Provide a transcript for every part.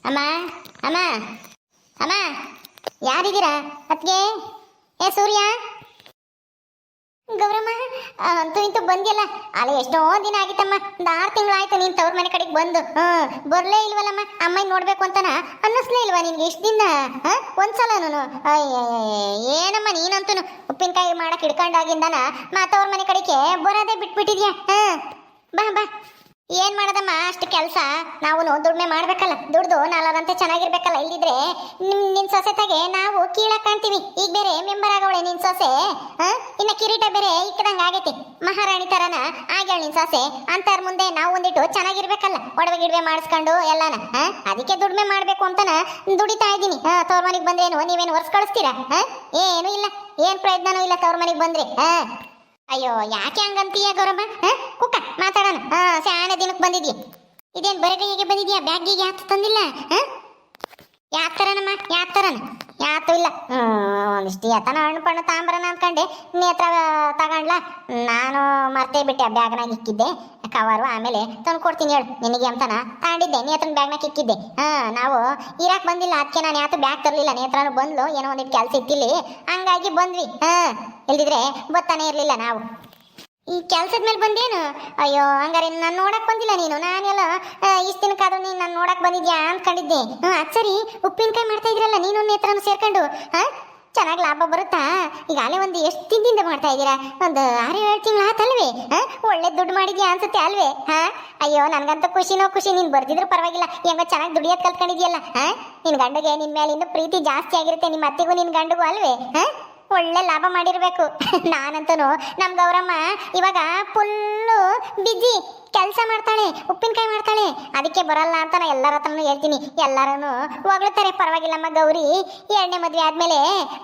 ಅಮ್ಮ ಅಮ್ಮ ಅಮ್ಮ ಯಾರಿದ್ದೀರಾ ಅತ್ಗೆ? ಏ ಸೂರ್ಯ, ಗೌರಮ್ಮ ಅಂತೂ ಇಂತೂ ಬಂದಿಯಲ್ಲ. ಅಲ್ಲಿ ಎಷ್ಟೋ ದಿನ ಆಗಿತ್ತಮ್ಮ, ಒಂದು 6 ತಿಂಗಳು ಆಯ್ತು ನೀನು ತವ್ರ ಮನೆ ಕಡೆಗೆ ಬಂದು. ಬರ್ಲೇ ಇಲ್ವಲ್ಲಮ್ಮ, ಅಮ್ಮನ ನೋಡ್ಬೇಕು ಅಂತನ ಅನ್ನಿಸ್ಲೇ ಇಲ್ವಾ ನಿನ್ಗೆ ಇಷ್ಟು ದಿನ? ಒಂದ್ಸಲನು ಏನಮ್ಮ ನೀನಂತೂ ಉಪ್ಪಿನಕಾಯಿ ಮಾಡಕ್ ಹಿಡ್ಕೊಂಡಾಗಿಂದನ ತವ್ರ ಮನೆ ಕಡೆಗೆ ಬರೋದೇ ಬಿಟ್ಬಿಟ್ಟಿದ್ಯಾ? ಬಾ ಬಾ. ಏನ್ ಮಾಡೋದಮ್ಮ, ಅಷ್ಟು ಕೆಲಸ. ನಾವು ದುಡ್ಮೆ ಮಾಡ್ಬೇಕಲ್ಲ, ದುಡ್ದು ನಾಲ್ಕಂತೆ ಚೆನ್ನಾಗಿರ್ಬೇಕಲ್ಲ. ಇಲ್ಲಿದ್ರೆ ನಿನ್ ಸೊಸೆತಾಗೆ ನಾವು ಕೀಳಕ್ ಕಾಣ್ತೀವಿ. ಈಗ ಬೇರೆ ಮೆಂಬರ್ ಆಗವಳೆ ನಿನ್ ಸೊಸೆ. ಇನ್ನ ಕಿರೀಟ ಬೇರೆ ಇಕ್ಕದಂಗ ಆಗೈತಿ, ಮಹಾರಾಣಿ ತರನ ಆಗ್ಯಾಳ ನಿನ್ ಸೊಸೆ. ಅಂತಾರ ಮುಂದೆ ನಾವು ಒಂದಿಟ್ಟು ಚೆನ್ನಾಗಿರ್ಬೇಕಲ್ಲ, ಒಡವೆ ಗಿಡವೆ ಮಾಡಿಸ್ಕೊಂಡು ಎಲ್ಲಾನ. ಅದಕ್ಕೆ ದುಡ್ಮೆ ಮಾಡ್ಬೇಕು ಅಂತನ ದುಡಿತಾ ಇದ್ದೀನಿ. ತವ್ರ ಮನೆಗೆ ಬಂದ್ರೇನು ನೀವೇನು ವರ್ಷ ಕಳಿಸ್ತೀರಾ? ಏನು ಇಲ್ಲ, ಏನ್ ಪ್ರಯತ್ನನೂ ಇಲ್ಲ ತವ್ರ ಮನೆಗೆ ಬಂದ್ರೆ. ಅಯ್ಯೋ ಯಾಕೆ ಹಂಗಂತೀಯ ಗೌರಮ್ಮ? ಕುಕ್ಕ ಮಾತಾಡೋಣ. ಶಾನೆ ದಿನಕ್ಕೆ ಬಂದಿದ್ಯಾ? ಇದೇನು ಬರಗೈಗೆ ಬಂದಿದ್ಯಾ? ಬ್ಯಾಗಿಗೆ ಯಾಕೆ ತಂದಿಲ್ಲ? ಯಾಕೆ ತರನಮ್ಮ, ಯಾಕೆ ತರನ? ಯಾತು ಇಲ್ಲ. ಒಂದಿಷ್ಟು ಎತ್ತನ ಹಣ್ಣು ಪಣ್ಣು ತಾಂಬರನ ಅಂದ್ಕೊಂಡೆ, ನೇತ್ರ ತಗೊಂಡ್ಲ. ನಾನು ಮರ್ತೇ ಬಿಟ್ಟೆ, ಬ್ಯಾಗ್ನಾಗ ಇಕ್ಕಿದ್ದೆ ಕವರು. ಆಮೇಲೆ ತಂದು ಕೊಡ್ತೀನಿ ಹೇಳು ನಿನಗೆ ಅಂತನ ತಗೊಂಡಿದ್ದೆ. ನೇತ್ರನ ಬ್ಯಾಗ್ನಾಗ ಇಕ್ಕಿದ್ದೆ. ನಾವು ಇರಾಕ್ ಬಂದಿಲ್ಲ, ಅದಕ್ಕೆ ನಾನು ಯಾತು ಬ್ಯಾಗ್ ತರಲಿಲ್ಲ. ನೇತ್ರನು ಬಂದ್ಲು, ಏನೋ ಒಂದಿಟ್ಟು ಕೆಲಸ ಇತ್ತಿಲ್ಲಿ, ಹಂಗಾಗಿ ಬಂದ್ವಿ. ಇಲ್ದಿದ್ರೆ ಗೊತ್ತಾನೆ ಇರಲಿಲ್ಲ ನಾವು. ಈ ಕೆಲ್ಸದ ಮೇಲೆ ಬಂದೇನು? ಅಯ್ಯೋ ಹಂಗಾರೆ ನಾನು ನೋಡಕ್ ಬಂದಿಲ್ಲ ನೀನು. ನಾನೆಲ್ಲ ಇಷ್ಟು ದಿನಕ್ಕಾದ್ರೂ ನೀನು ನಾನು ನೋಡಕ್ ಬಂದಿದ್ಯಾ ಅಂದ್ಕೊಂಡಿದ್ದೆ. ಅದು ಸರಿ, ಉಪ್ಪಿನಕಾಯಿ ಮಾಡ್ತಾ ಇದ್ರಲ್ಲ ನೀನು ನೇತ್ರನು ಸೇರ್ಕೊಂಡು, ಚೆನ್ನಾಗಿ ಲಾಭ ಬರುತ್ತಾ? ಈಗಾಗಲೇ ಒಂದು ಎಷ್ಟು ದಿನದಿಂದ ಮಾಡ್ತಾ ಇದ್ದೀರಾ? ಒಂದು 6-7 ತಿಂಗಳು ಆತಲ್ವೇ? ಒಳ್ಳೆ ದುಡ್ಡು ಮಾಡಿದ್ಯಾ ಅನ್ಸುತ್ತೆ ಅಲ್ವೇ? ಅಯ್ಯೋ ನನಗಂತೂ ಖುಷಿನೋ ಖುಷಿ. ನೀನು ಬರ್ದಿದ್ರು ಪರವಾಗಿಲ್ಲ, ಹೆಂಗೋ ಚೆನ್ನಾಗಿ ದುಡಿಯೋದು ಕಲ್ತ್ಕೊಂಡಿದ್ಯಲ್ಲ. ನಿನ್ನ ಗಂಡಿಗೆ ನಿನ್ನ ಮೇಲೆ ಇನ್ನೂ ಪ್ರೀತಿ ಜಾಸ್ತಿ ಆಗಿರುತ್ತೆ, ನಿಮ್ಮ ಅತ್ತೆಗೂ ನಿನ್ನ ಗಂಡಿಗೂ ಅಲ್ವೇ? ಒಳ್ಳೆ ಲಾಭ ಮಾಡಿರ್ಬೇಕು. ನಾನಂತೂ ನಮ್ಮ ಗೌರಮ್ಮ ಇವಾಗ ಫುಲ್ಲು ಬಿಜಿ, ಕೆಲಸ ಮಾಡ್ತಾಳೆ, ಉಪ್ಪಿನಕಾಯಿ ಮಾಡ್ತಾಳೆ. ಅದಕ್ಕೆ ಬರಲ್ಲ ಅಂತ ನಾ ಎಲ್ಲರ ಹತ್ರನೂ ಹೇಳ್ತೀನಿ. ಎಲ್ಲರೂ ಹೊಗಳ್ತಾರೆ. ಪರವಾಗಿಲ್ಲಮ್ಮ ಗೌರಿ 2ನೇ ಮದುವೆ ಆದಮೇಲೆ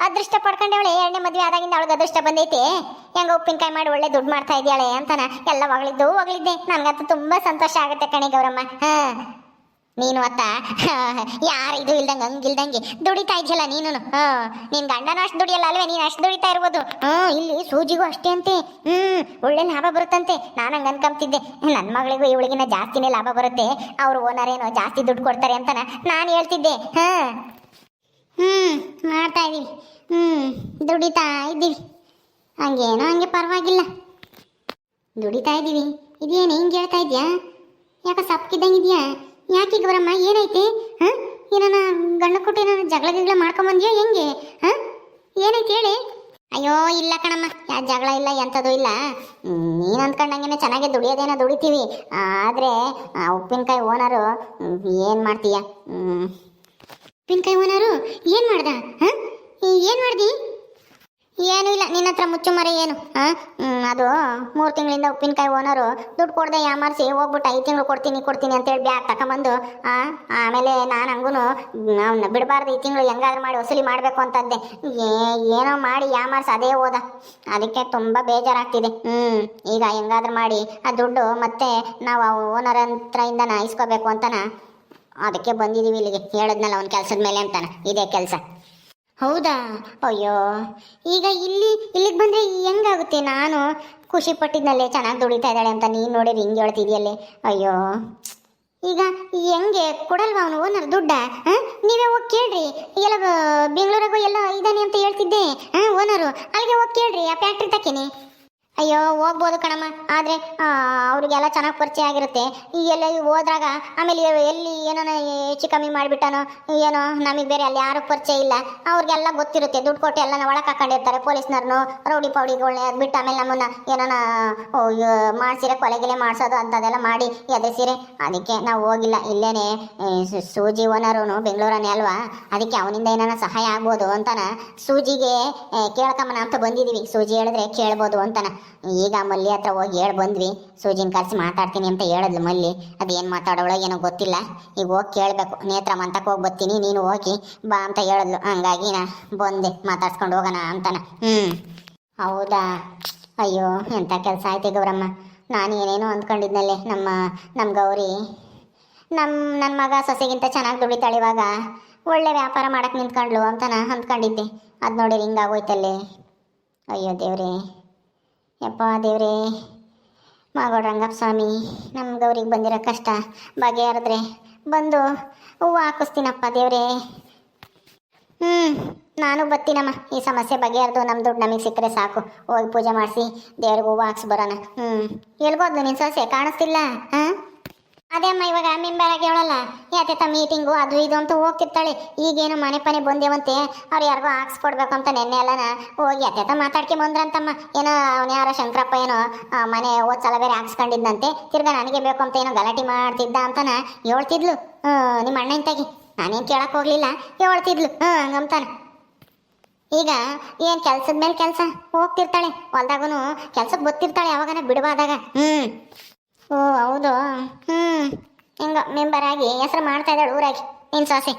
ಅದೃಷ್ಟ ಪಡ್ಕೊಂಡವಳೆ. 2ನೇ ಮದುವೆ ಆದಾಗಿಂದ ಅವಳಿಗೆ ಅದೃಷ್ಟ ಬಂದೈತೆ. ಹೆಂಗ ಉಪ್ಪಿನಕಾಯಿ ಮಾಡಿ ಒಳ್ಳೆ ದುಡ್ಡು ಮಾಡ್ತಾ ಇದ್ದಾಳೆ ಅಂತಾನ ಎಲ್ಲ ಹೊಗಳಿದ್ದೆ. ನನಗಂತೂ ತುಂಬ ಸಂತೋಷ ಆಗುತ್ತೆ ಕಣೆ ಗೌರಮ್ಮ. ನೀನು ಅತ್ತ ಯಾರು ಇದು ಇಲ್ದಂಗೆ ಹಂಗಿಲ್ದಂಗೆ ದುಡಿತಾ ಇದೆಯಲ್ಲ ನೀನು. ನಿನ್ ಗಂಡನ ಅಷ್ಟು ದುಡಿಯಲ್ಲ ಅಲ್ವೇ? ನೀನು ಅಷ್ಟು ದುಡಿತಾ ಇರ್ಬೋದು. ಇಲ್ಲಿ ಸೂಜಿಗೂ ಅಷ್ಟೇ ಅಂತೆ. ಒಳ್ಳೆ ಲಾಭ ಬರುತ್ತಂತೆ. ನಾನು ಹಂಗೆ ಅನ್ಕೊಂತಿದ್ದೆ, ನನ್ನ ಮಗಳಿಗೂ ಇವಳಿಗಿನ ಜಾಸ್ತಿನೇ ಲಾಭ ಬರುತ್ತೆ, ಅವ್ರು ಓನರ್ ಏನೋ ಜಾಸ್ತಿ ದುಡ್ಡು ಕೊಡ್ತಾರೆ ಅಂತನ ನಾನು ಹೇಳ್ತಿದ್ದೆ. ಮಾಡ್ತಾ ಇದೀವಿ, ದುಡಿತಾ ಇದ್ದೀವಿ. ಹಂಗೇನೋ ಹಂಗೆ ಪರವಾಗಿಲ್ಲ ದುಡಿತಾ ಇದ್ದೀವಿ. ಇದೇನು ಹಿಂಗೆ ಹೇಳ್ತಾ ಇದೆಯಾ? ಯಾಕೆ ಸಪ್ಕಿದ್ದಂಗಿದ್ಯಾ? ಯಾಕೆ ಗೌರಮ್ಮ, ಏನೈತೆ? ಏನಾನ ಗಂಡು ಕೊಟ್ಟು ಏನಾನ ಜಗಳ ಮಾಡ್ಕೊಂಬಂದ್ಯಾ ಹೆಂಗೆ? ಏನೈತೆ ಹೇಳಿ? ಅಯ್ಯೋ ಇಲ್ಲ ಕಣಮ್ಮ, ಯಾ ಜಗಳ ಇಲ್ಲ, ಎಂಥದ್ದು ಇಲ್ಲ. ನೀನು ಅಂದ್ಕೊಂಡಂಗೆ ಚೆನ್ನಾಗಿ ದುಡಿಯೋದೇನೋ ದುಡಿತೀವಿ. ಆದರೆ ಉಪ್ಪಿನಕಾಯಿ ಓನರು ಏನು ಮಾಡ್ತೀಯ? ಉಪ್ಪಿನಕಾಯಿ ಓನರು ಏನು ಮಾಡ್ದ? ಏನು ಮಾಡ್ದಿ? ಏನೂ ಇಲ್ಲ, ನಿನ್ನ ಹತ್ರ ಮುಚ್ಚುಮರೆ ಏನು? ಅದು 3 ತಿಂಗಳಿಂದ ಉಪ್ಪಿನಕಾಯಿ ಓನರು ದುಡ್ಡು ಕೊಡದೆ ಯಾಮಾರಿಸಿ ಹೋಗ್ಬಿಟ್ಟು 5 ತಿಂಗಳು ಕೊಡ್ತೀನಿ ಅಂತೇಳಿ ಬ್ಯಾಗ್ ತಗೊಂಬಂದು, ಆಮೇಲೆ ನಾನು ಹಂಗೂ ಅವನ್ನ ಬಿಡಬಾರ್ದು, ಈ ತಿಂಗಳು ಹೆಂಗಾದ್ರೂ ಮಾಡಿ ವಸೂಲಿ ಮಾಡಬೇಕು ಅಂತಂದೆ. ಏನೋ ಮಾಡಿ ಯಾಮಾರಿಸಿ ಅದೇ ಹೋದ. ಅದಕ್ಕೆ ತುಂಬ ಬೇಜಾರಾಗ್ತಿದೆ. ಈಗ ಹೆಂಗಾದ್ರೂ ಮಾಡಿ ಆ ದುಡ್ಡು ಮತ್ತೆ ನಾವು ಆ ಓನರ್ ಹತ್ರದಿಂದನ ಇಸ್ಕೋಬೇಕು ಅಂತನ ಅದಕ್ಕೆ ಬಂದಿದ್ದೀವಿ ಇಲ್ಲಿಗೆ. ಹೇಳಿದ್ನಲ್ಲ ಅವ್ನ ಕೆಲಸದ ಮೇಲೆ ಅಂತಾನ ಇದೇ ಕೆಲಸ. ಹೌದಾ? ಅಯ್ಯೋ ಈಗ ಇಲ್ಲಿಗೆ ಬಂದರೆ ಹೆಂಗಾಗುತ್ತೆ? ನಾನು ಖುಷಿ ಪಟ್ಟಿದ್ನಲ್ಲೇ ಚೆನ್ನಾಗಿ ದುಡಿತಾ ಇದ್ದಾಳೆ ಅಂತ, ನೀನು ನೋಡಿರಿ ಹಿಂಗೆ ಹೇಳ್ತಿದ್ಯಲ್ಲೇ. ಅಯ್ಯೋ ಈಗ ಹೆಂಗೆ ಕೊಡಲ್ವ ಅವನು ಓನರ್ ದುಡ್ಡ? ನೀವೇ ಹೋಗಿ ಕೇಳ್ರಿ. ಎಲ್ಲ ಬೆಂಗಳೂರಿಗೂ ಎಲ್ಲ ಇದ್ದಾನೆ ಅಂತ ಹೇಳ್ತಿದ್ದೆ ಓನರು. ಅಲ್ಲಿಗೆ ಹೋಗಿ ಕೇಳ್ರಿ, ಆ ಫ್ಯಾಕ್ಟ್ರಿ ತಕ್ಕೇನೆ. ಅಯ್ಯೋ ಹೋಗ್ಬೋದು ಕಣಮ್ಮ, ಆದರೆ ಅವ್ರಿಗೆಲ್ಲ ಚೆನ್ನಾಗಿ ಪರಿಚಯ ಆಗಿರುತ್ತೆ. ಎಲ್ಲ ಹೋದ್ರಾಗ ಆಮೇಲೆ ಎಲ್ಲಿ ಏನೋ ಹೆಚ್ಚು ಕಮ್ಮಿ ಮಾಡಿಬಿಟ್ಟಾನೋ ಏನೋ, ನಮಗೆ ಬೇರೆ ಅಲ್ಲಿ ಯಾರು ಪರಿಚಯ ಇಲ್ಲ. ಅವ್ರಿಗೆಲ್ಲ ಗೊತ್ತಿರುತ್ತೆ, ದುಡ್ಡು ಕೊಟ್ಟು ಎಲ್ಲ ಒಳಗೆ ಹಾಕೊಂಡಿರ್ತಾರೆ ಪೊಲೀಸ್ನವ್ರನ್ನು, ರೌಡಿ ಪೌಡಿಗಳನ್ನ ಬಿಟ್ಟು ಆಮೇಲೆ ನಮ್ಮನ್ನು ಏನೋ ಮಾಡಿಸಿರೆ ಕೊಲೆಗಿಲೆ ಮಾಡಿಸೋದು ಅಂಥದ್ದೆಲ್ಲ ಮಾಡಿ ಎದುರಿಸಿರೆ. ಅದಕ್ಕೆ ನಾವು ಹೋಗಿಲ್ಲ. ಇಲ್ಲೇನೆ ಸೂಜಿ ಓನರು ಬೆಂಗಳೂರನ್ನೇ ಅಲ್ವಾ, ಅದಕ್ಕೆ ಅವನಿಂದ ಏನಾರ ಸಹಾಯ ಆಗ್ಬೋದು ಅಂತನ ಸೂಜಿಗೆ ಕೇಳ್ಕೊಂಬನ ಅಂತ ಬಂದಿದ್ದೀವಿ. ಸೂಜಿ ಹೇಳಿದ್ರೆ ಕೇಳ್ಬೋದು ಅಂತನ. ಈಗ ಮಲ್ಲಿ ಹತ್ರ ಹೋಗಿ ಹೇಳಿ ಬಂದ್ವಿ. ಸೂಜಿನ ಕರೆಸಿ ಮಾತಾಡ್ತೀನಿ ಅಂತ ಹೇಳಿದ್ಲು ಮಲ್ಲಿ. ಅದೇನು ಮಾತಾಡೋಳೋ ಏನೋ ಗೊತ್ತಿಲ್ಲ. ಈಗ ಹೋಗಿ ಕೇಳಬೇಕು. ನೇತ್ರ ಮಂತಕ್ಕೆ ಹೋಗಿ ಬರ್ತೀನಿ, ನೀನು ಹೋಗಿ ಬಾ ಅಂತ ಹೇಳಿದ್ಲು. ಹಂಗಾಗಿ ನಾ ಬಂದೆ, ಮಾತಾಡ್ಸ್ಕೊಂಡು ಹೋಗೋಣ ಅಂತಾನ. ಹೌದಾ? ಅಯ್ಯೋ ಎಂಥ ಕೆಲಸ ಆಯ್ತು ಗೌರಮ್ಮ. ನಾನು ಏನೇನೋ ಅಂದ್ಕೊಂಡಿದ್ನಲ್ಲೇ, ನಮ್ಮ ಗೌರಿ ನನ್ನ ಮಗ ಸೊಸೆಗಿಂತ ಚೆನ್ನಾಗಿ ದುಡಿತಾಳೆ, ಇವಾಗ ಒಳ್ಳೆ ವ್ಯಾಪಾರ ಮಾಡಕ್ಕೆ ನಿಂತ್ಕೊಂಡ್ಲು ಅಂತ ಅಂದ್ಕೊಂಡಿದ್ದೆ. ಅದು ನೋಡಿರಿ ಹಿಂಗಾಗೋಯ್ತಲ್ಲೇ. ಅಯ್ಯೋ ದೇವ್ರೇ, ಯಪ್ಪ ದೇವ್ರೇ. ಮಗೋಡು ರಂಗಪ್ಪ ಸ್ವಾಮಿ, ನಮ್ಮ ಗೌರಿಗೆ ಬಂದಿರೋ ಕಷ್ಟ ಬಗೆಹರಿದ್ರೆ ಬಂದು ಹೂವು ಹಾಕಿಸ್ತೀನಪ್ಪ ದೇವ್ರೇ. ನಾನು ಬರ್ತೀನಮ್ಮ. ಈ ಸಮಸ್ಯೆ ಬಗೆಹರಿದು ನಮ್ಮ ದುಡ್ಡು ನಮಗೆ ಸಿಕ್ಕರೆ ಸಾಕು. ಹೋಗಿ ಪೂಜೆ ಮಾಡಿಸಿ ದೇವ್ರಿಗೆ ಹೂವು ಹಾಕ್ಸಿ ಬರೋಣ. ಎಲ್ಗೋದ್ಲು ನಿನ್ನ ಸೊಸೆ ಕಾಣಿಸ್ತಿಲ್ಲ? ಅದೇ ಅಮ್ಮ, ಇವಾಗ ಮೆಂಬರ್ ಆಗಿ ಹೇಳಲ್ಲ ಯಾತೆ ಮೀಟಿಂಗು ಅದು ಇದು ಅಂತ ಹೋಗ್ತಿರ್ತಾಳೆ. ಈಗೇನು ಮನೆ ಪನೆ ಬಂದೇವಂತೆ, ಅವ್ರು ಯಾರಿಗೋ ಹಾಕ್ಸ್ಕೊಡ್ಬೇಕು ಅಂತ ನೆನ್ನೆ ಎಲ್ಲನ ಹೋಗಿ ಯಾತೆ ಮಾತಾಡ್ಕೊಂಬಂದ್ರಂತಮ್ಮ. ಏನೋ ಅವನು ಯಾರೋ ಶಂಕರಪ್ಪ ಏನೋ ಮನೆ ಓದ್ಸಲ ಬೇರೆ ಹಾಕ್ಸ್ಕೊಂಡಿದ್ದಂತೆ, ತಿರ್ಗಾ ನನಗೆ ಬೇಕು ಅಂತ ಏನೋ ಗಲಾಟೆ ಮಾಡ್ತಿದ್ದ ಅಂತನ ಹೇಳ್ತಿದ್ಲು ನಿಮ್ಮ ಅಣ್ಣ ಇಂತಾಗಿ. ನಾನೇನು ಕೇಳಕ್ಕೆ ಹೋಗ್ಲಿಲ್ಲ, ಹೇಳ್ತಿದ್ಲು ಹಂಗಂತಾನೆ. ಈಗ ಏನು ಕೆಲ್ಸದ ಮೇಲೆ ಕೆಲಸ ಹೋಗ್ತಿರ್ತಾಳೆ, ಹೊಲ್ದಾಗೂ ಕೆಲ್ಸಕ್ಕೆ ಗೊತ್ತಿರ್ತಾಳೆ, ಯಾವಾಗನ ಬಿಡಬಾದಾಗ. ಓ ಹೌದು. ಹಿಂಗ ಮೆಂಬರ್ ಆಗಿ ಹೆಸರು ಮಾಡ್ತಾ ಇದ್ದಾಳೆ ಊರಾಗಿ ನಿನ್ ಸೊಸೆ.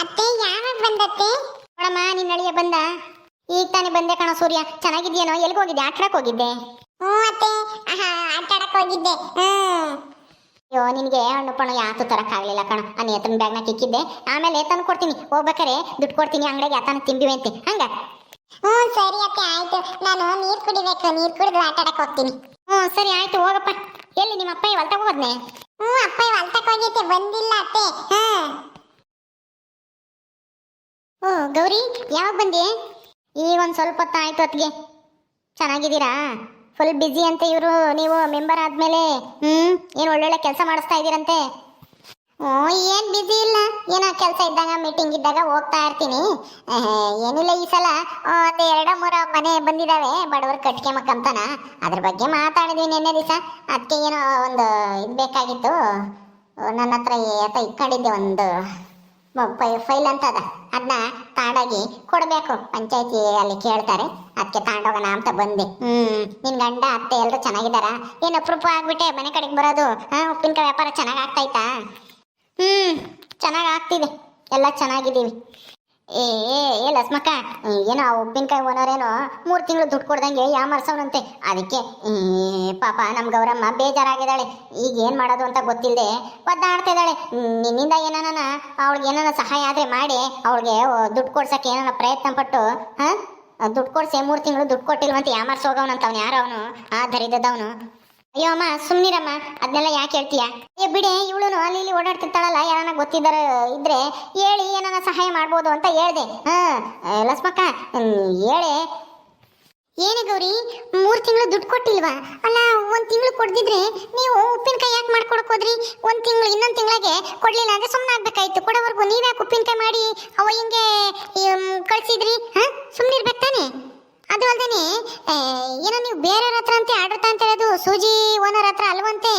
ಅತ್ತೆ ಯಾವಾಗ ಬಂದತ್ತೆ? ನೋಡಮ್ಮ, ನಿನ್ನ ಅಳಿಯ ಬಂದ. ಈಗ ತಾನೇ ಬಂದೆ ಕಣ ಸೂರ್ಯ. ಚೆನ್ನಾಗಿದ್ಯೇನೋ? ಎಲ್ಲಿಗೆ ಹೋಗಿದ್ದೆ? ಆಟಾಡಕ್ ಹೋಗಿದ್ದೆ? ಅತ್ತೆ ಆಟಾಡಕ್ ಹೋಗಿದ್ದೆ. ಅಯ್ಯೋ, ನಿನಗೆ ಹಣ್ಣು ಪಣ್ಣು ಯಾತು ತರಕ್ಕಾಗಲಿಲ್ಲ ಕಣ. ಆ ನೇತನ ಬ್ಯಾಗ್ನ ಕಿಕ್ಕಿದ್ದೆ, ಆಮೇಲೆ ತಂದು ಕೊಡ್ತೀನಿ. ಹೋಗ್ಬೇಕಾರೆ ದುಡ್ಡು ಕೊಡ್ತೀನಿ, ಅಂಗಡಿಗೆ ಯಾತನ ತಿಂಬಿವೆ ಅಂತೆ. ಹಂಗ ಸರಿ ಅತ್ತೆ, ಆಯ್ತು. ನಾನು ನೀರು ಕುಡಿಬೇಕು, ನೀರು ಕುಡಿದು ಆಟಾಡಕ್ ಹೋಗ್ತೀನಿ. ಸರಿ ಆಯ್ತು, ಹೋಗಪ್ಪ. ಎಲ್ಲಿ ನಿಮ್ಮ ಅಪ್ಪ ಹೊಲ್ತಕ್ಕೆ ಹೋದ್ನೆ? ಅಪ್ಪ ಹೊಲ್ತಕ್ಕೆ ಹೋಗಿದ್ದೆ, ಬಂದಿಲ್ಲ ಅತ್ತೆ. ಓ ಗೌರಿ, ಯಾವಾಗ ಬಂದಿ? ಈಗ ಒಂದು ಸ್ವಲ್ಪ ಹೊತ್ತು ಆಯ್ತು ಅತ್ತಿಗೆ. ಚೆನ್ನಾಗಿದ್ದೀರಾ? ಫುಲ್ ಬ್ಯುಸಿ ಅಂತೆ ಇವರು, ನೀವು ಮೆಂಬರ್ ಆದ್ಮೇಲೆ. ಏನು ಒಳ್ಳೊಳ್ಳೆ ಕೆಲಸ ಮಾಡಿಸ್ತಾ ಇದ್ದೀರಂತೆ. ಏನು ಬ್ಯುಸಿ ಇಲ್ಲ, ಏನೋ ಕೆಲಸ ಇದ್ದಾಗ ಮೀಟಿಂಗ್ ಇದ್ದಾಗ ಹೋಗ್ತಾ ಇರ್ತೀನಿ. ಏನಿಲ್ಲ, ಈ ಸಲ ಒಂದು 2-3 ಮನೆ ಬಂದಿದ್ದಾವೆ ಬಡವರು ಕಟ್ಕೊಂಬಕ್ಕಂತಾನ. ಅದ್ರ ಬಗ್ಗೆ ಮಾತಾಡಿದ್ವಿ ನಿನ್ನೆ ದಿವಸ. ಅದಕ್ಕೆ ಏನೋ ಒಂದು ಇದು ಬೇಕಾಗಿತ್ತು. ನನ್ನ ಹತ್ರ ಇಟ್ಕೊಂಡಿದ್ದೆ ಒಂದು ಫೈಲ್ ಅಂತ ಅದ, ಅದನ್ನ ತಾಂಡಾಗಿ ಕೊಡಬೇಕು. ಪಂಚಾಯತಿ ಅಲ್ಲಿ ಕೇಳ್ತಾರೆ, ಅದಕ್ಕೆ ತಾಂಡೋಗೋಣ ಅಂತ ಬಂದೆ. ನಿನ್ ಗಂಡ ಅತ್ತೆ ಎಲ್ಲರೂ ಚೆನ್ನಾಗಿದ್ದಾರ? ಏನು ಅಪರೂಪ ಆಗ್ಬಿಟ್ಟೆ ಮನೆ ಕಡೆಗೆ ಬರೋದು? ಉಪ್ಪಿನಕಾಯಿ ವ್ಯಾಪಾರ ಚೆನ್ನಾಗಿ ಆಗ್ತಾಯ್ತಾ? ಚೆನ್ನಾಗಿ ಆಗ್ತಿದೆ, ಎಲ್ಲ ಚೆನ್ನಾಗಿದ್ದೀವಿ. ಏ ಲಸ್ಮಕ್ಕ, ಏನೋ ಆ ಉಪ್ಪಿನಕಾಯಿ ಓನರೇನೋ 3 ತಿಂಗಳು ದುಡ್ಡು ಕೊಡ್ದಂಗೆ ಯಾಮರ್ಸವನಂತೆ. ಅದಕ್ಕೆ ಪಾಪ ನಮ್ಮ ಗೌರಮ್ಮ ಬೇಜಾರಾಗಿದ್ದಾಳೆ. ಈಗ ಏನು ಮಾಡೋದು ಅಂತ ಗೊತ್ತಿಲ್ಲದೆ ಒದ್ದಾಡ್ತಾ ಇದ್ದಾಳೆ. ನಿನ್ನಿಂದ ಏನಾನ ಅವಳಿಗೆ ಏನಾನ ಸಹಾಯ ಆದರೆ ಮಾಡಿ ಅವಳಿಗೆ ದುಡ್ಡು ಕೊಡ್ಸಕ್ಕೆ ಏನಾನ ಪ್ರಯತ್ನ ಪಟ್ಟು ದುಡ್ಡು ಕೊಡ್ಸಿ 3 ತಿಂಗಳು ದುಡ್ಡು ಕೊಟ್ಟಿಲ್ವಂತೆ ಯಾಮರ್ಸೋಗವನಂತ. ಅವನು ಯಾರೋ ಅವನು ಆ ದರಿದ್ರದವನು. ಅಯ್ಯೋ ಅಮ್ಮ ಸುಮ್ಮನಿರಮ್ಮ, ಅದನ್ನೆಲ್ಲ ಯಾಕೆ ಹೇಳ್ತೀಯ? ಬಿಡೆ, ಇವಳು ಅಲ್ಲಿ ಇಲ್ಲಿ ಓಡಾಡ್ತಿರ್ತಾಳಲ್ಲ, ಯಾರನ್ನ ಗೊತ್ತಿದ್ದಾರ ಇದ್ರೆ ಹೇಳಿ ಏನಾನ ಸಹಾಯ ಮಾಡ್ಬೋದು ಅಂತ ಹೇಳ್ದೆ. ಲಸ್ಮಕ್ಕ ಹೇಳೆ. ಏನು ಗೌರಿ, 3 ತಿಂಗಳು ದುಡ್ಡು ಕೊಟ್ಟಿಲ್ವಾ? ಅಲ್ಲ, 1 ತಿಂಗಳು ಕೊಡ್ದಿದ್ರೆ ನೀವು ಉಪ್ಪಿನಕಾಯಿ ಯಾಕೆ ಮಾಡ್ಕೊಡಕ್ ಹೋದ್ರಿ? 1 ತಿಂಗಳು ಇನ್ನೊಂದು ತಿಂಗಳಿಗೆ ಕೊಡ್ಲಿಲ್ಲ ಅಂದ್ರೆ ಸುಮ್ಮನೆ ಆಗ್ಬೇಕಾಯ್ತು. ಕೊಡೋವರೆಗೂ ನೀವ್ಯಾಕೆ ಉಪ್ಪಿನಕಾಯಿ ಮಾಡಿ ಅವ ಹಿಂಗೆ ಕಳ್ಸಿದ್ರಿ? ಸುಮ್ಮನಿರ್ಬೇಕು ತಾನೆ? ಅದು ಅಲ್ದೇನೆ ಏನೋ ನೀವು ಬೇರೆಯವ್ರ ಹತ್ರ ಅಂತೆ ಆರ್ಡರ್ ಅಂತ ಹೇಳೋದು, ಸೂಜಿ ಓನರ್ ಹತ್ರ ಅಲ್ವಂತೆ.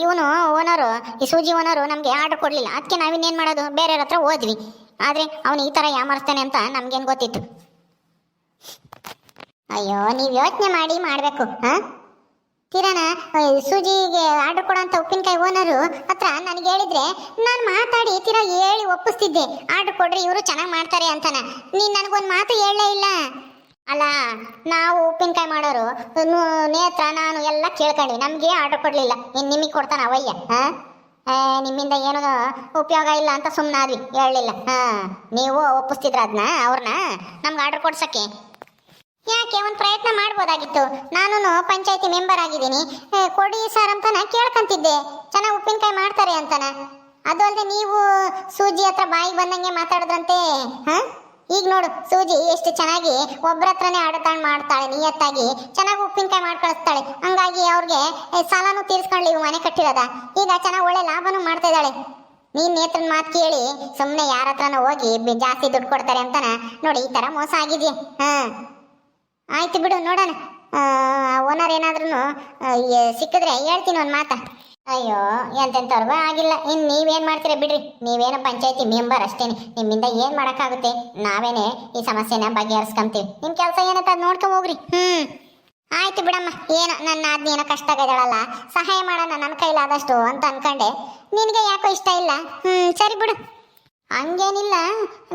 ಇವನು ಓನರು, ಈ ಸೂಜಿ ಓನರು ನಮಗೆ ಆರ್ಡರ್ ಕೊಡಲಿಲ್ಲ. ಅದಕ್ಕೆ ನಾವಿನ್ನೇನು ಮಾಡೋದು, ಬೇರೆಯವ್ರ ಹತ್ರ ಹೋದ್ವಿ. ಆದರೆ ಅವನು ಈ ಥರ ಯಾಮರ್ಸ್ತಾನೆ ಅಂತ ನಮ್ಗೇನು ಗೊತ್ತಿತ್ತು? ಅಯ್ಯೋ, ನೀವು ಯೋಚನೆ ಮಾಡಿ ಮಾಡಬೇಕು. ಕಿರಣ ಸೂಜಿಗೆ ಆರ್ಡರ್ ಕೊಡೋ ಅಂತ ಉಪ್ಪಿನಕಾಯಿ ಓನರು ಹತ್ರ ನನಗೆ ಹೇಳಿದ್ರೆ ನಾನು ಮಾತಾಡಿ ತೀರಾ ಹೇಳಿ ಒಪ್ಪಿಸ್ತಿದ್ದೆ. ಆರ್ಡರ್ ಕೊಡ್ರಿ, ಇವರು ಚೆನ್ನಾಗಿ ಮಾಡ್ತಾರೆ ಅಂತಾನ. ನೀನು ನನಗೊಂದು ಮಾತು ಹೇಳಲೇ ಇಲ್ಲ. ಅಲ್ಲ, ನಾವು ಉಪ್ಪಿನಕಾಯಿ ಮಾಡೋರು ನೇತ್ರ ನಾನು ಎಲ್ಲ ಕೇಳ್ಕೊಂಡ್ವಿ, ನಮಗೆ ಆರ್ಡರ್ ಕೊಡಲಿಲ್ಲ. ಇನ್ನು ನಿಮಗೆ ಕೊಡ್ತಾನೆ ಅವಯ್ಯ? ನಿಮ್ಮಿಂದ ಏನೋ ಉಪಯೋಗ ಇಲ್ಲ ಅಂತ ಸುಮ್ಮನಾದ್ವಿ, ಹೇಳಲಿಲ್ಲ. ನೀವು ಒಪ್ಪಿಸ್ತಿದ್ರ ಅದನ್ನ, ಅವ್ರನ್ನ ನಮ್ಗೆ ಆರ್ಡರ್ ಕೊಡ್ಸಕ್ಕೆ. ಯಾಕೆ ಒಂದು ಪ್ರಯತ್ನ ಮಾಡ್ಬೋದಾಗಿತ್ತು. ನಾನು ಪಂಚಾಯತಿ ಮೆಂಬರ್ ಆಗಿದ್ದೀನಿ, ಕೊಡಿ ಸರ್ ಅಂತಾನ ಕೇಳ್ಕೊಂತಿದ್ದೆ. ಚೆನ್ನಾಗಿ ಉಪ್ಪಿನಕಾಯಿ ಮಾಡ್ತಾರೆ ಅಂತಾನ. ಅದು ಅಲ್ಲದೆ ನೀವು ಸೂಜಿ ಹತ್ರ ಬಾಯಿಗೆ ಬಂದಂಗೆ ಮಾತಾಡಿದ್ರಂತೆ. ಈಗ ನೋಡು, ಸೂಜಿ ಎಷ್ಟು ಚೆನ್ನಾಗಿ ಒಬ್ಬರ ಹತ್ರನೇ ಆಡತಾಣ ಮಾಡ್ತಾಳೆ, ನಿಯತ್ತಾಗಿ ಚೆನ್ನಾಗಿ ಉಪ್ಪಿನಕಾಯಿ ಮಾಡಿ ಕಳಿಸ್ತಾಳೆ. ಹಂಗಾಗಿ ಅವ್ರಿಗೆ ಸಾಲನೂ ತೀರಿಸ್ಕೊಳ್ಳಿ, ಮನೆ ಕಟ್ಟಿರೋದ. ಈಗ ಚೆನ್ನಾಗಿ ಒಳ್ಳೆ ಲಾಭನೂ ಮಾಡ್ತಾ ಇದ್ದಾಳೆ. ನೀನ್ ನೇತ್ರನ ಮಾತು ಕೇಳಿ ಸುಮ್ಮನೆ ಯಾರ ಹತ್ರನ ಹೋಗಿ ಜಾಸ್ತಿ ದುಡ್ಡು ಕೊಡ್ತಾರೆ ಅಂತಾನ ನೋಡಿ, ಈ ಥರ ಮೋಸ ಆಗಿದೆಯಾ? ಆಯ್ತು ಬಿಡು, ನೋಡೋಣ. ಓನರ್ ಏನಾದ್ರೂ ಸಿಕ್ಕಿದ್ರೆ ಹೇಳ್ತೀನಿ ಒಂದು ಮಾತ. ಅಯ್ಯೋ, ಎಂತೆಂಥವ್ರಿಗೂ ಆಗಿಲ್ಲ. ಇನ್ನು ನೀವೇನು ಮಾಡ್ತೀರಾ ಬಿಡ್ರಿ, ನೀವೇನು ಪಂಚಾಯತಿ ಮೆಂಬರ್ ಅಷ್ಟೇನೆ, ನಿಮ್ಮಿಂದ ಏನು ಮಾಡೋಕ್ಕಾಗುತ್ತೆ? ನಾವೇನೆ ಈ ಸಮಸ್ಯೆನ ಬಗೆಹರಿಸ್ಕೊಂತೀವಿ. ನಿಮ್ಮ ಕೆಲಸ ಏನಂತ ಅದು ನೋಡ್ಕೊಂಡು ಹೋಗ್ರಿ. ಆಯ್ತು ಬಿಡಮ್ಮ, ಏನೋ ನನ್ನ ಆದ್ನೇನೋ ಕಷ್ಟ ಆಗಿದ್ದಾಳಲ್ಲ, ಸಹಾಯ ಮಾಡೋಣ ನನ್ನ ಕೈಲಾದಷ್ಟು ಅಂತ ಅನ್ಕೊಂಡೆ. ನಿನಗೆ ಯಾಕೋ ಇಷ್ಟ ಇಲ್ಲ. ಸರಿ ಬಿಡು, ಹಂಗೇನಿಲ್ಲ.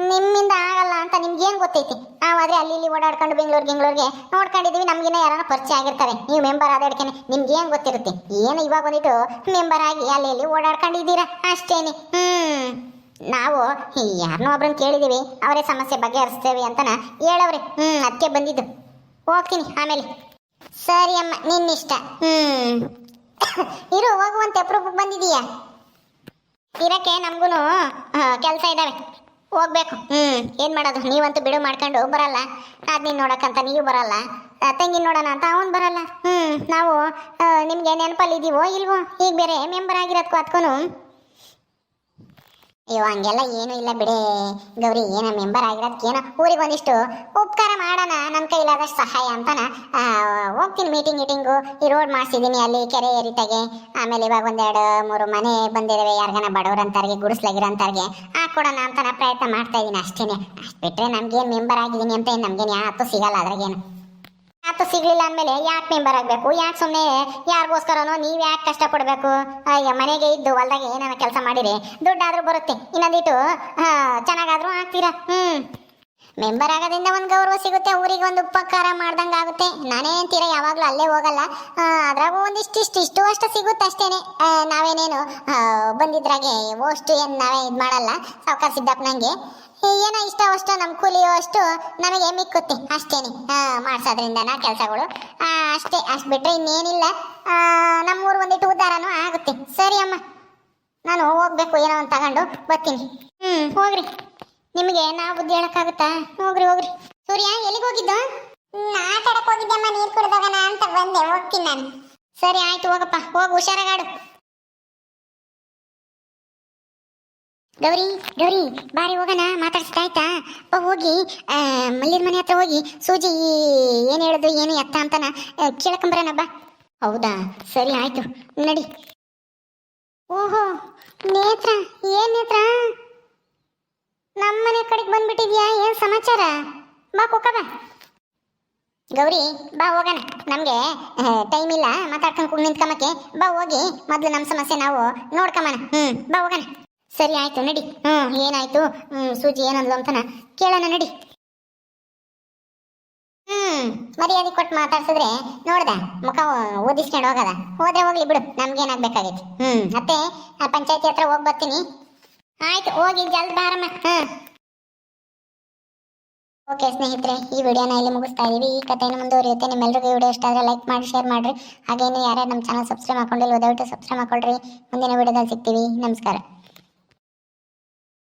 ನಿಮ್ಮಿಂದ ಆಗಲ್ಲ ಅಂತ ನಿಮ್ಗೇನು ಗೊತ್ತೈತಿ? ನಾವಾದರೆ ಅಲ್ಲಿ ಇಲ್ಲಿ ಓಡಾಡ್ಕೊಂಡು ಬೆಂಗಳೂರಿಗೆ ನೋಡ್ಕೊಂಡಿದ್ದೀವಿ. ನಮಗಿನ್ನ ಯಾರನ್ನ ಪರಿಚಯ ಆಗಿರ್ತಾರೆ. ನೀವು ಮೆಂಬರ್ ಆದಡ್ಕೆ ನಿಮ್ಗೇನು ಗೊತ್ತಿರುತ್ತೆ? ಏನು ಇವಾಗ ಬಂದಿಟ್ಟು ಮೆಂಬರ್ ಆಗಿ ಅಲ್ಲಿ ಇಲ್ಲಿ ಓಡಾಡ್ಕೊಂಡಿದ್ದೀರಾ ಅಷ್ಟೇನೆ. ನಾವು ಯಾರನ್ನೋ ಒಬ್ರನ್ನ ಕೇಳಿದ್ದೀವಿ, ಅವರೇ ಸಮಸ್ಯೆ ಬಗೆಹರಿಸ್ತೇವೆ ಅಂತನ ಹೇಳವ್ರೆ. ಅದಕ್ಕೆ ಬಂದಿದ್ದು. ಹೋಗ್ತೀನಿ ಆಮೇಲೆ. ಸರಿ ಅಮ್ಮ, ನಿನ್ನಿಷ್ಟ. ಇರು ಹೋಗುವಂತೆ ಅಪ್ರೂಪಕ್ಕೆ ಬಂದಿದೀಯಾ. ಇರಕ್ಕೆ ನಮಗೂ ಕೆಲಸ ಇದಾವೆ, ಹೋಗ್ಬೇಕು. ಏನ್ ಮಾಡೋದು, ನೀವಂತೂ ಬಿಡು ಮಾಡ್ಕೊಂಡು ಬರಲ್ಲ, ನೀನ್ ನೋಡಕ್ಕಂತ ನೀವು ಬರಲ್ಲ, ತಂಗಿ ನೋಡೋಣ ಅಂತ ಅವನು ಬರಲ್ಲ. ನಾವು ನಿಮ್ಗೆ ನೆನಪಲ್ಲಿ ಇದೀವೋ ಇಲ್ವೋ, ಈಗ ಬೇರೆ ಮೆಂಬರ್ ಆಗಿರೋದಕ್ಕೂ ಅದಕ್ಕೂ. ಅಯ್ಯೋ ಹಂಗೆಲ್ಲ ಏನೂ ಇಲ್ಲ ಬಿಡೇ ಗೌರಿ, ಏನೋ ಮೆಂಬರ್ ಆಗಿರೋದಕ್ಕೇನೋ ಊರಿಗೆ ಒಂದಿಷ್ಟು ಉಪಕಾರ ಮಾಡೋಣ ನನ್ನ ಕೈಲಾದಷ್ಟು ಸಹಾಯ ಅಂತಾನ ಹೋಗ್ತೀನಿ. ಮೀಟಿಂಗು ಈ ರೋಡ್ ಮಾಡಿಸಿದ್ದೀನಿ, ಅಲ್ಲಿ ಕೆರೆ ಏರಿತಾಗೆ. ಆಮೇಲೆ ಇವಾಗ 1-2-3 ಮನೆ ಬಂದಿದ್ದಾವೆ, ಯಾರಿಗಾನ ಬಡವ್ರಂತಾರಿಗೆ ಗುಡಿಸ್ಲಾಗಿರೋಂಥವ್ರಿಗೆ ಹಾಕೊಡೋಣ ಅಂತಾನ ಪ್ರಯತ್ನ ಮಾಡ್ತಾ ಇದ್ದೀನಿ ಅಷ್ಟೇನೆ. ಅಷ್ಟು ಬಿಟ್ಟರೆ ನಮ್ಗೇನು ಮೆಂಬರ್ ಆಗಿದ್ದೀನಿ ಅಂತ ನಮ್ಗೇನು ಯಾವತ್ತೂ ಸಿಗಲ್ಲ. ಅದ್ರಾಗೇನು ಯಾವತ್ತೂ ಸಿಗಲಿಲ್ಲ ಅಂದಮೇಲೆ ಯಾಕೆ ಮೆಂಬರ್ ಆಗಬೇಕು, ಯಾಕೆ ಸುಮ್ಮನೆ ಯಾರಿಗೋಸ್ಕರನೋ ನೀವು ಯಾಕೆ ಕಷ್ಟಪಡಬೇಕು. ಈಗ ಮನೆಗೆ ಇದ್ದು ಹೊಲ್ದಾಗೆ ಏನಾರ ಕೆಲಸ ಮಾಡಿರಿ ದುಡ್ಡಾದರೂ ಬರುತ್ತೆ, ಇನ್ನೊಂದಿಟ್ಟು ಚೆನ್ನಾಗಾದರೂ ಆಗ್ತೀರಾ. ಮೆಂಬರ್ ಆಗೋದ್ರಿಂದ ಒಂದು ಗೌರವ ಸಿಗುತ್ತೆ, ಊರಿಗೆ ಒಂದು ಉಪಕಾರ ಮಾಡ್ದಂಗೆ ಆಗುತ್ತೆ. ನಾನೇ ಅಂತೀರ ಯಾವಾಗಲೂ ಅಲ್ಲೇ ಹೋಗಲ್ಲ, ಅದ್ರಾಗೂ ಒಂದಿಷ್ಟು ಅಷ್ಟು ಸಿಗುತ್ತೆ ಅಷ್ಟೇನೆ. ನಾವೇನೇನು ಬಂದಿದ್ರಾಗೆ ಅಷ್ಟು ಏನು ನಾವೇ ಇದು ಮಾಡಲ್ಲ. ಸಾವುಕಾರ ಸಿದ್ದಪ್ಪನಂಗೆ ಏನೋ ಇಷ್ಟವಷ್ಟು ನಮ್ಮ ಕೂಲಿಯೋ ಅಷ್ಟು ನಮಗೆ ಮಿಕ್ಕುತ್ತೆ ಅಷ್ಟೇನೆ ಮಾಡ್ಸೋದ್ರಿಂದ ಕೆಲಸಗಳು ಅಷ್ಟೇ. ಅಷ್ಟು ಬಿಟ್ಟರೆ ಇನ್ನೇನಿಲ್ಲ. ನಮ್ಮೂರು ಒಂದಿಟ್ಟು ಉದ್ಧಾರನೂ ಆಗುತ್ತೆ. ಸರಿ ಅಮ್ಮ, ನಾನು ಹೋಗ್ಬೇಕು, ಏನೋ ಒಂದು ತಗೊಂಡು ಬರ್ತೀನಿ. ಹೋಗ್ರಿ, ನಿಮಗೆ ನಾವು ಬುದ್ಧಿ ಹೇಳಕ್ಕಾಗುತ್ತಾ? ಹೋಗ್ರಿ. ಸೂರ್ಯ ಎಲ್ಲಿಗೆ ಹೋಗಿದ್ದು? ಆಟಾಡಕ್ಕೆ ಹೋಗಿದ್ದಮ್ಮ, ನೀರು ಕುಡ್ದೋಗೋಣ ಅಂತ ಬಂದೆ, ಹೋಗ್ತೀನಿ ನಾನು. ಸರಿ ಆಯ್ತು, ಹೋಗಪ್ಪ, ಹೋಗು, ಹುಷಾರಾಗಾಡು. ಗೌರಿ ಬಾರಿ ಹೋಗೋಣ, ಮಾತಾಡ್ಸ್ತಾ ಆಯ್ತಾ? ಹೋಗಿ ಮಲ್ಲಿರ ಮನೆ ಹತ್ರ ಹೋಗಿ ಸೂಜಿ ಏನು ಹೇಳಿದ್ರು ಏನು ಎತ್ತ ಅಂತಾನ ಕೇಳ್ಕೊಂಬರೋಣ ಬಾ. ಹೌದಾ, ಸರಿ ಆಯ್ತು, ನಡಿ. ಓಹೋ ನೇತ್ರ, ಏನ್ ನೇತ್ರ ನಮ್ಮನೆ ಕಡೆಗೆ ಬಂದ್ಬಿಟ್ಟಿದ್ಯಾ? ಏನ್ ಸಮಾಚಾರ? ಬಾ ಕುಕ್ಕ ಬಾ. ಗೌರಿ ಬಾ ಹೋಗೋಣ, ನಮಗೆ ಟೈಮ್ ಇಲ್ಲ ಮಾತಾಡ್ಕೊಂಡು ನಿಂತ್ಕೊಂಬಕ್ಕೆ. ಬಾ ಹೋಗಿ ಮೊದಲು ನಮ್ಮ ಸಮಸ್ಯೆ ನಾವು ನೋಡ್ಕೊಂಬಣ. ಬಾ ಹೋಗೋಣ. ಸರಿ ಆಯ್ತು ನಡಿ. ಏನಾಯ್ತು? ಸೂಜಿ ಏನಂದ್ಲು ಅಂತಾನ ಕೇಳೋಣ ನಡಿ. ಮರ್ಯಾದೆ ಕೊಟ್ಟು ಮಾತಾಡ್ಸಿದ್ರೆ ನೋಡ್ದ ಮುಖ ಓದಿಸ್ಕೊಂಡು ಹೋಗದ. ಹೋದ್ರೆ ಹೋಗ್ಲಿ ಬಿಡು, ನಮ್ಗೇನಾಗ್ಬೇಕಾಗೈತಿ. ಮತ್ತೆ ಪಂಚಾಯತಿ ಹತ್ರ ಹೋಗಿ ಬರ್ತೀನಿ. ಆಯ್ತು, ಹೋಗಿ ಜಲ್ದಿ ಬಾರಮ್ಮ. ಓಕೆ ಸ್ನೇಹಿತರೆ, ಈ ವಿಡಿಯೋನ ಇಲ್ಲಿ ಮುಗಿಸ್ತಾ ಇದೀವಿ. ಈ ಕಥೆಯನ್ನು ಮುಂದುವರಿಯುತ್ತೆ. ನಿಮ್ಮೆಲ್ಲರಿಗೂ ವಿಡಿಯೋ ಇಷ್ಟ ಆದರೆ ಲೈಕ್ ಮಾಡಿ, ಶೇರ್ ಮಾಡಿರಿ. ಹಾಗೇನು ಯಾರ್ಯಾರು ನಮ್ಮ ಚಾನಲ್ ಸಬ್ಸ್ಕ್ರೈಬ್ ಮಾಡ್ಕೊಂಡಿಲ್ಲ ದಯವಿಟ್ಟು ಸಬ್ಸ್ಕ್ರೈಬ್ ಮಾಡ್ಕೊಳ್ರಿ. ಮುಂದಿನ ವಿಡಿಯೋದಲ್ಲಿ ಸಿಗ್ತೀವಿ. ನಮಸ್ಕಾರ.